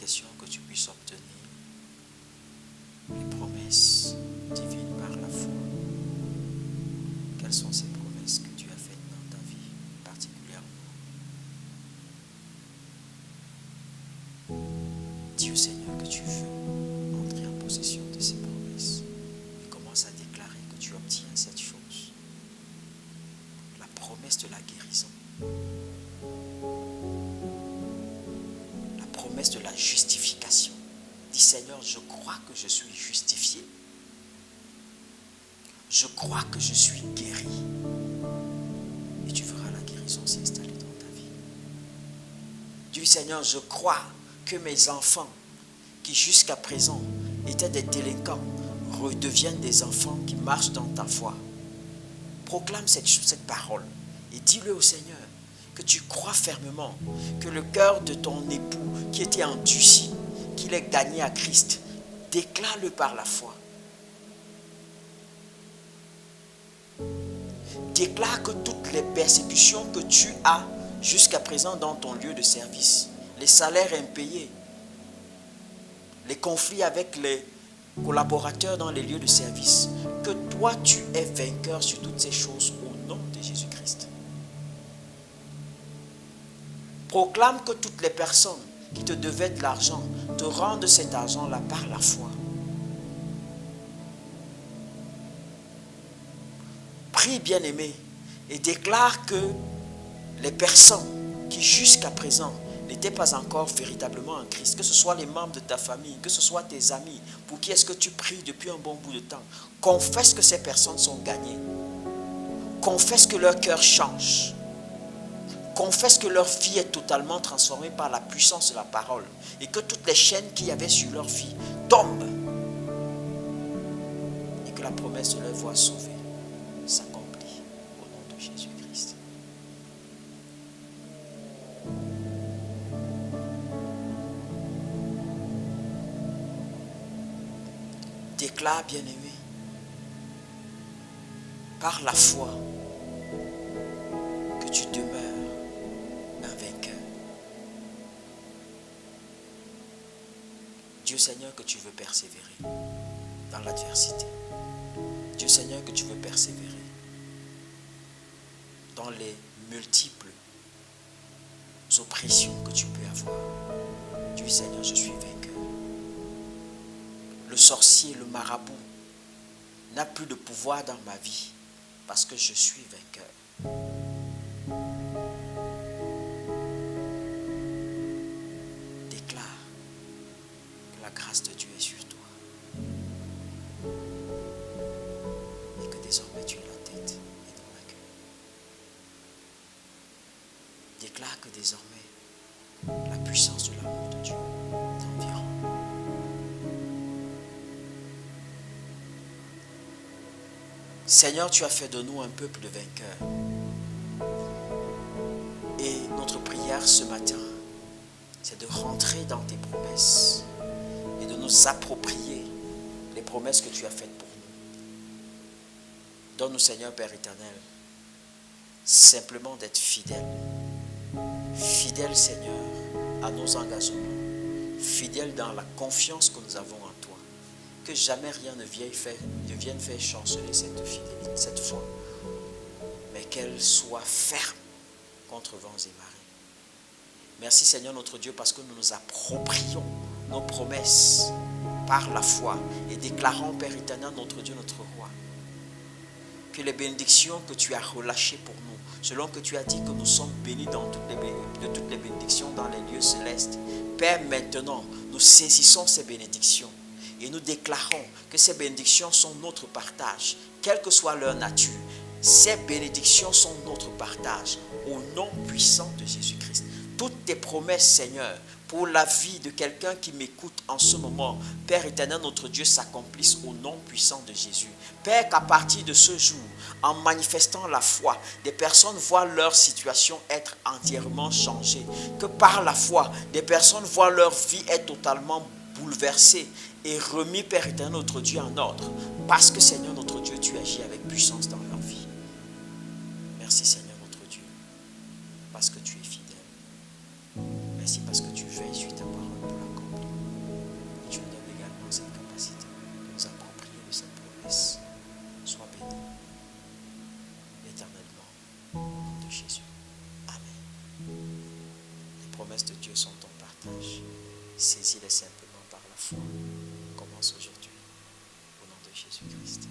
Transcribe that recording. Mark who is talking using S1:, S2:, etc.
S1: question que tu puisses obtenir les promesses divines par la foi. Quelles sont ces promesses que tu as faites dans ta vie particulièrement? Dis au Seigneur que tu veux entrer en possession de ces promesses et commence à déclarer que tu obtiens cette chose. La promesse de la guérison. La promesse de la justification. Dis Seigneur, je crois que je suis justifié. Je crois que je suis guéri. Et tu verras la guérison s'installer dans ta vie. Dis Seigneur, je crois que mes enfants qui jusqu'à présent étaient des délinquants redeviennent des enfants qui marchent dans ta foi. Proclame cette parole et dis-le au Seigneur que tu crois fermement que le cœur de ton époux qui était endurci, qu'il est gagné à Christ. Déclare-le par la foi. Déclare que toutes les persécutions que tu as jusqu'à présent dans ton lieu de service, les salaires impayés, les conflits avec les collaborateurs dans les lieux de service, que toi tu es vainqueur sur toutes ces choses au nom de Jésus-Christ. Proclame que toutes les personnes qui te devaient de l'argent te rendent cet argent-là par la foi. Prie, bien-aimé, et déclare que les personnes qui jusqu'à présent n'étaient pas encore véritablement en Christ, que ce soit les membres de ta famille, que ce soit tes amis, pour qui est-ce que tu pries depuis un bon bout de temps, confesse que ces personnes sont gagnées. Confesse que leur cœur change. Confesse que leur vie est totalement transformée par la puissance de la parole et que toutes les chaînes qu'il y avait sur leur vie tombent et que la promesse de leur voie sauvée s'accomplit au nom de Jésus-Christ. Déclare, bien-aimé, par la foi que tu demeures un vainqueur. Dieu Seigneur que tu veux persévérer dans l'adversité. Dieu Seigneur que tu veux persévérer dans les multiples oppressions que tu peux avoir. Dieu Seigneur, je suis vainqueur. Le sorcier, le marabout n'a plus de pouvoir dans ma vie parce que je suis vainqueur. Déclare que la grâce de Dieu est sur toi et que désormais tu es la tête et non la queue. Déclare que désormais la puissance de l'amour de Dieu t'environne. Seigneur, tu as fait de nous un peuple de vainqueurs. Et notre prière ce matin, c'est de rentrer dans tes promesses et de nous approprier les promesses que tu as faites pour nous. Donne-nous, Seigneur Père éternel, simplement d'être fidèles. Fidèles, Seigneur, à nos engagements. Fidèles dans la confiance que nous avons en toi. Que jamais rien ne vienne faire chanceler cette fidélité, cette foi. Mais qu'elle soit ferme contre vents et marées. Merci Seigneur notre Dieu parce que nous nous approprions nos promesses par la foi et déclarons Père éternel notre Dieu, notre roi. Que les bénédictions que tu as relâchées pour nous, selon que tu as dit que nous sommes bénis de toutes les bénédictions dans les lieux célestes. Père, maintenant, nous saisissons ces bénédictions. Et nous déclarons que ces bénédictions sont notre partage, quelle que soit leur nature. Ces bénédictions sont notre partage au nom puissant de Jésus-Christ. Toutes tes promesses, Seigneur, pour la vie de quelqu'un qui m'écoute en ce moment, Père éternel, notre Dieu, s'accomplissent au nom puissant de Jésus. Père, qu'à partir de ce jour, en manifestant la foi, des personnes voient leur situation être entièrement changée. Que par la foi, des personnes voient leur vie être totalement bouleversée et remis, Père éternel, notre Dieu, en ordre. Parce que, Seigneur, notre Dieu, tu agis avec puissance dans leur vie. Merci, Seigneur, notre Dieu, parce que tu es fidèle. Merci parce que tu veilles sur ta parole pour l'accomplir. Jésus. Amen. Les promesses de Dieu sont ton partage. Saisis-les simplement par la foi. Commence aujourd'hui. Au nom de Jésus-Christ.